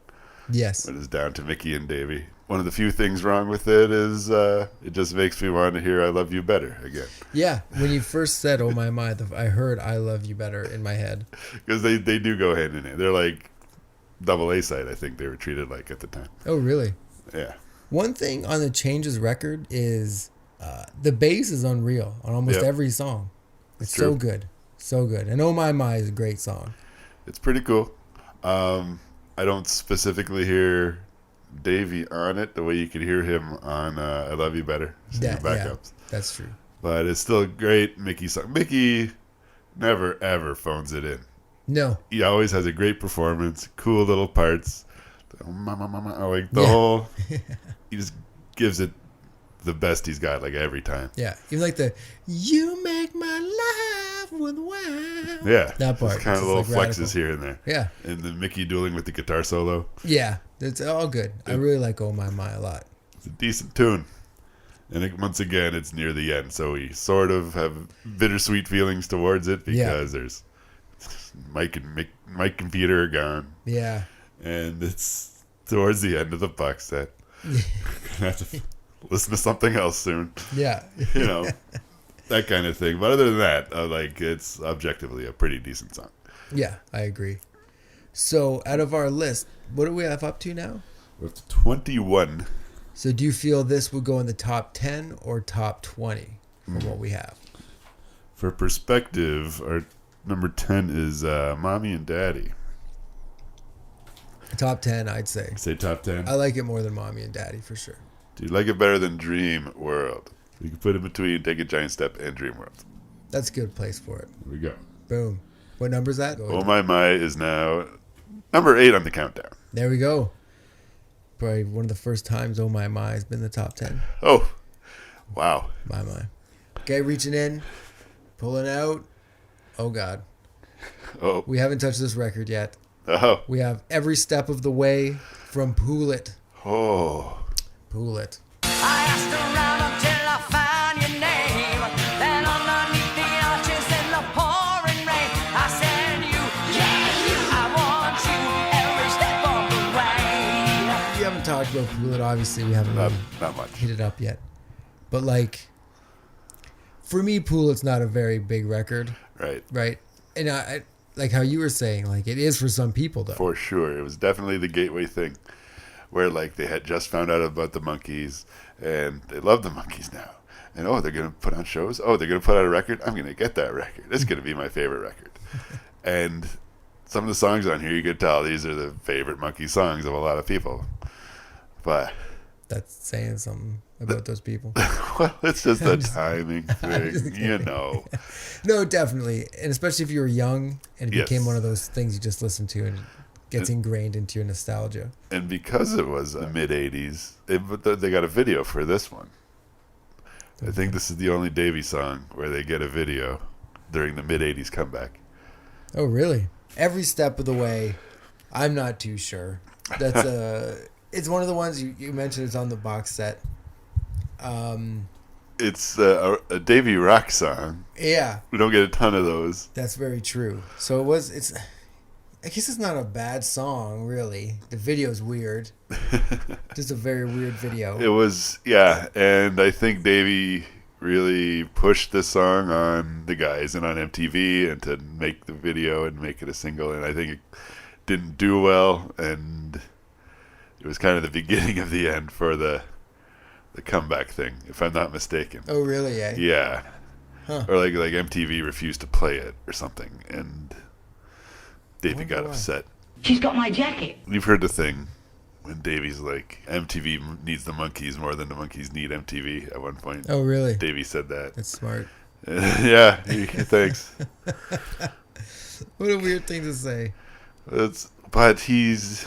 Yes. It is down to Mickey and Davy. One of the few things wrong with it is it just makes me want to hear I Love You Better again. Yeah, when you first said Oh My My, I heard I Love You Better in my head. Because they do go hand in hand. They're like double A side, I think they were treated like at the time. Oh, really? Yeah. One thing on the Changes record is the bass is unreal on almost every song. It's so good. So good. And Oh My My is a great song. It's pretty cool. I don't specifically hear Davy on it the way you could hear him on I Love You Better. Yeah, backups. That's true. But it's still a great Mickey song. Mickey never, ever phones it in. No. He always has a great performance, cool little parts. Like the whole... He just gives it the best he's got, like, every time. Yeah. Even like the, you make my life worthwhile. Yeah. That part. Just kind of little like flexes radical. here and there. Yeah. And then Mickey dueling with the guitar solo. Yeah. It's all good. I really like Oh My My a lot. It's a decent tune. And once again, it's near the end, so we sort of have bittersweet feelings towards it because there's Mike and Peter are gone. Yeah. And it's towards the end of the box set. Gonna have to listen to something else soon. Yeah. You know, that kind of thing. But other than that, it's objectively a pretty decent song. Yeah, I agree. So out of our list, what do we have up to now? We're up to 21. So do you feel this would go in the top 10 or top 20 from what we have? For perspective, our number 10 is Mommy and Daddy. Top 10, I'd say. Say top 10? I like it more than Mommy and Daddy, for sure. Do you like it better than Dream World? You can put in between Take a Giant Step and Dream World. That's a good place for it. Here we go. Boom. What number is that? Oh My My is now number 8 on the countdown. There we go. Probably one of the first times Oh My My has been in the top 10. Oh, wow. My. Okay, reaching in, pulling out. Oh, God. Oh. We haven't touched this record yet. Oh. We have Every Step of the Way from Pool It. Oh. Pool It. I asked around until I found your name. Then underneath the arches in the pouring rain, I said you, yeah, you, I want you every step of the way. We haven't talked about Pool It, obviously. We haven't really not much. hit it up yet. But, like, for me, Pool It's not a very big record. Right. Right? And I like how you were saying, like, it is for some people, though. For sure. It was definitely the gateway thing where, like, they had just found out about the Monkees and they love the Monkees now. And, they're going to put on shows. They're going to put out a record. I'm going to get that record. It's going to be my favorite record. And some of the songs on here, you could tell these are the favorite Monkey songs of a lot of people. But that's saying something about those people. Well, it's just a timing thing, you know. No, definitely. And especially if you were young and it became one of those things you just listen to and it gets ingrained into your nostalgia. And because it was the mid-'80s, they got a video for this one. I think this is the only Davy song where they get a video during the mid-'80s comeback. Oh, really? Every Step of the Way, I'm not too sure. That's it's one of the ones you mentioned. It's on the box set. It's a Davy rock song. Yeah. We don't get a ton of those. That's very true. So I guess it's not a bad song, really. The video's weird. Just a very weird video. It was, yeah. And I think Davy really pushed this song on the guys and on MTV and to make the video and make it a single. And I think it didn't do well, and it was kind of the beginning of the end for the comeback thing, if I'm not mistaken. Oh, really? Yeah. Yeah. Huh. Or like MTV refused to play it or something, and Davy got upset. She's got my jacket. You've heard the thing when Davy's like, MTV needs the monkeys more than the monkeys need MTV at one point. Oh, really? Davy said that. That's smart. Yeah, thanks. What a weird thing to say. But he's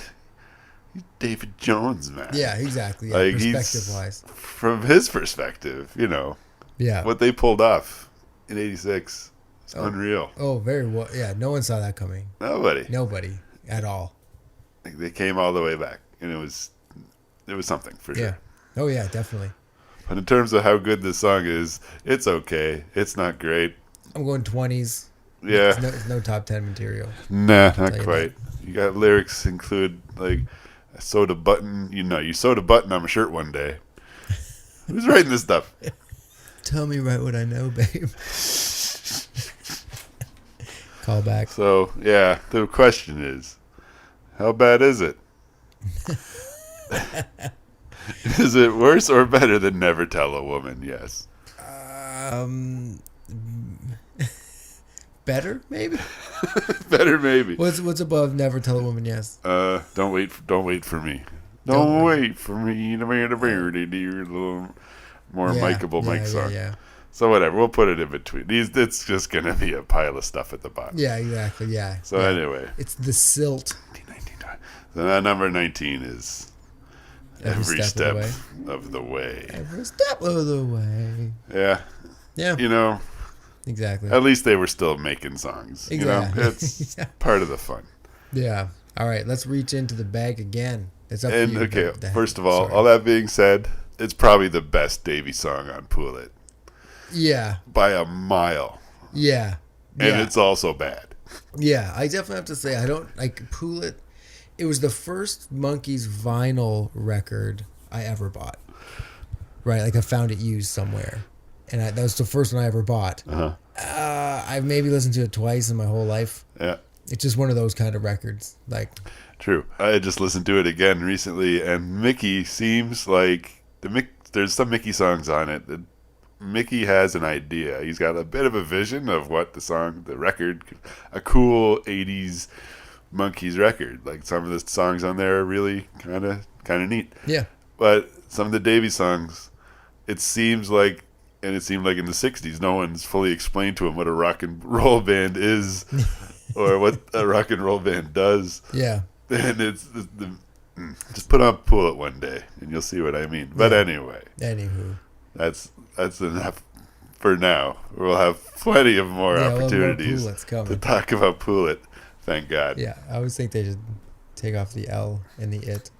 David Jones, man. Yeah, exactly. Yeah, like perspective-wise. From his perspective, Yeah. what they pulled off in '86 is unreal. Oh, very well. Yeah, no one saw that coming. Nobody at all. Like, they came all the way back, and it was something for Yeah. sure. Oh, yeah, definitely. But in terms of how good this song is, it's okay. It's not great. I'm going 20s. Yeah. It's no top 10 material. Nah, not quite. You got lyrics include like, I sewed a button. You sewed a button on my shirt one day. Who's writing this stuff? Tell me right what I know, babe. Call back. So, yeah, the question is, how bad is it? Is it worse or better than Never Tell a Woman? Yes. Better, maybe? Better, maybe. What's above Never Tell a Woman Yes? Don't wait for me. Don't wait for me to be the beardy dear little more micable Mike song. Yeah. So whatever, we'll put it in between. It's just gonna be a pile of stuff at the bottom. Yeah, exactly. Yeah. So anyway, it's the silt. So that number 19 is every step of the way. Every step of the way. Yeah. Yeah. Exactly. At least they were still making songs. Exactly. It's part of the fun. Yeah. All right, let's reach into the bag again. It's up to you. Okay, first of all that being said, it's probably the best Davy song on Pool It. Yeah. By a mile. Yeah. And it's also bad. Yeah, I definitely have to say, I don't like Pool It. It was the first Monkees vinyl record I ever bought. Right, like I found it used somewhere. And that was the first one I ever bought. I've maybe listened to it twice in my whole life. Yeah. It's just one of those kind of records. Like, true. I just listened to it again recently, and Mickey seems like there's some Mickey songs on it. Mickey has an idea. He's got a bit of a vision of what the record, a cool 80s Monkees record. Like some of the songs on there are really kind of neat. Yeah. But some of the Davy songs, it seemed like in the 60s, no one's fully explained to him what a rock and roll band is or what a rock and roll band does. Yeah. And just put on Pool It one day and you'll see what I mean. But anyway. Anywho. That's enough for now. We'll have plenty of more opportunities to talk about Pool It. Thank God. Yeah, I always think they should take off the L in the it.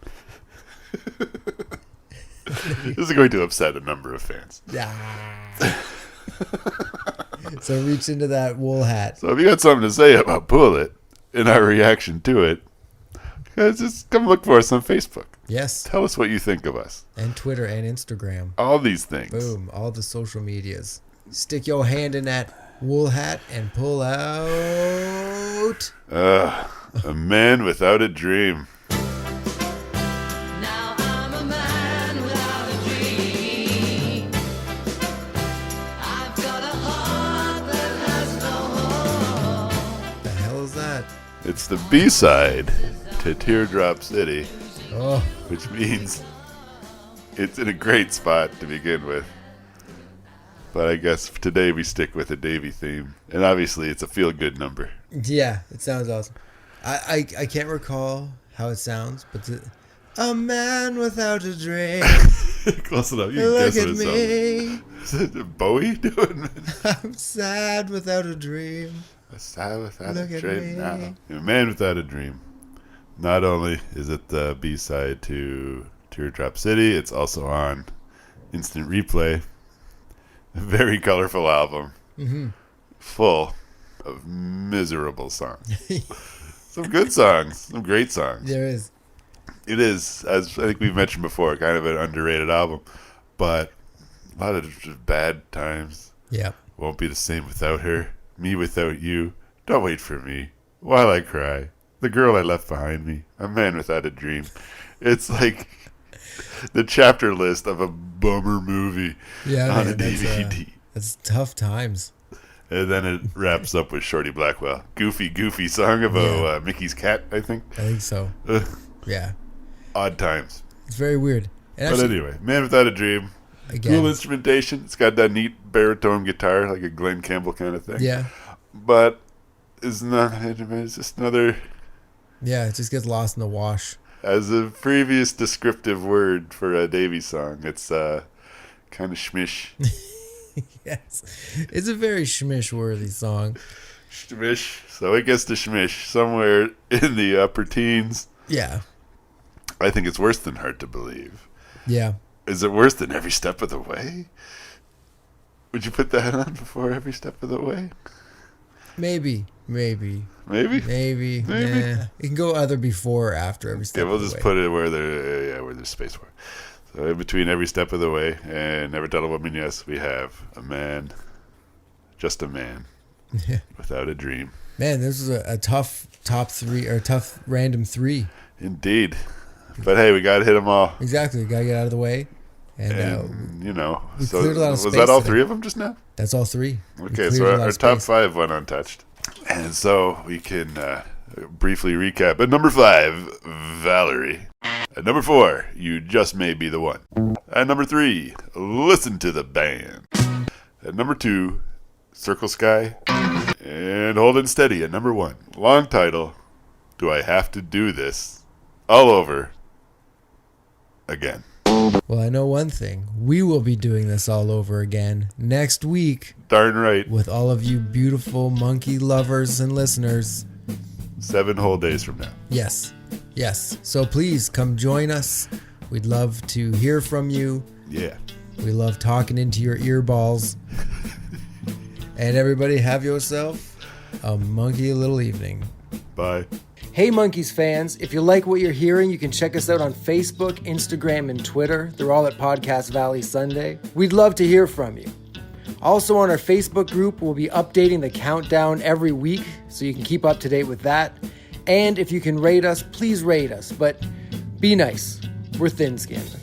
This is going to upset a number of fans. Yeah. So reach into that wool hat. So if you got something to say about Pool It and our reaction to it, just come look for us on Facebook. Yes. Tell us what you think of us. And Twitter and Instagram. All these things. Boom. All the social medias. Stick your hand in that wool hat and pull out. A man without a dream. Now I'm a man without a dream. I've got a heart that has no hope. The hell is that? It's the B-side to Teardrop City. Oh. Which means it's in a great spot to begin with. But I guess today we stick with a Davy theme. And obviously it's a feel-good number. Yeah, it sounds awesome. I can't recall how it sounds, but a man without a dream. Close enough. You Look can at guess what me. it sounds. Is it Bowie doing it? I'm sad without a dream. Sad without Look a at dream. me. No. A man without a dream. Not only is it the B-side to Teardrop City, it's also on Instant Replay. A very colorful album. Mm-hmm. Full of miserable songs. Some good songs. Some great songs. There is. It is, as I think we've mentioned before, kind of an underrated album. But A lot of bad times. Yeah. Won't be the same without her. Me without you. Don't wait for me while I cry. The girl I left behind me. A man without a dream. It's like the chapter list of a bummer movie on a DVD. That's tough times. And then it wraps up with Shorty Blackwell. Goofy song about Mickey's cat, I think. I think so. Yeah. Odd times. It's very weird. And But anyway, Man Without a Dream. Again. Cool instrumentation. It's got that neat baritone guitar, like a Glenn Campbell kind of thing. Yeah. But it's just another... Yeah, it just gets lost in the wash. As a previous descriptive word for a Davy song, it's kind of schmish. Yes. It's a very schmish-worthy song. Schmish. So it gets to schmish somewhere in the upper teens. Yeah. I think it's worse than Hard to Believe. Yeah. Is it worse than Every Step of the Way? Would you put that on before Every Step of the Way? Maybe. Maybe? Nah. It can go either before or after Every Step Okay, we'll of the just Way. put it where there's space for it. So in between Every Step of the Way and Never Tell a Woman Yes, we have a man, just a man, without a dream. Man, this is a tough top three, or tough random three. Indeed. But hey, we got to hit them all. Exactly. Got to get out of the way. And you know, we so cleared a lot of was space that all today. three of them just now? That's all three. Okay, so our top five went untouched. And so we can briefly recap. At number 5, Valerie. At number 4, You Just May Be the One. At number 3, Listen to the Band. At number 2, Circle Sky. And Hold It Steady at number 1. Long title, Do I Have to Do This All Over Again? Well, I know one thing. We will be doing this all over again next week. Darn right. With all of you beautiful monkey lovers and listeners. 7 whole days from now. Yes. So please come join us. We'd love to hear from you. Yeah. We love talking into your earballs. And everybody have yourself a monkey little evening. Bye. Hey Monkeys fans, if you like what you're hearing, you can check us out on Facebook, Instagram, and Twitter. They're all at Podcast Valley Sunday. We'd love to hear from you. Also on our Facebook group, we'll be updating the countdown every week, so you can keep up to date with that. And if you can rate us, please rate us, but be nice. We're thin-skinned.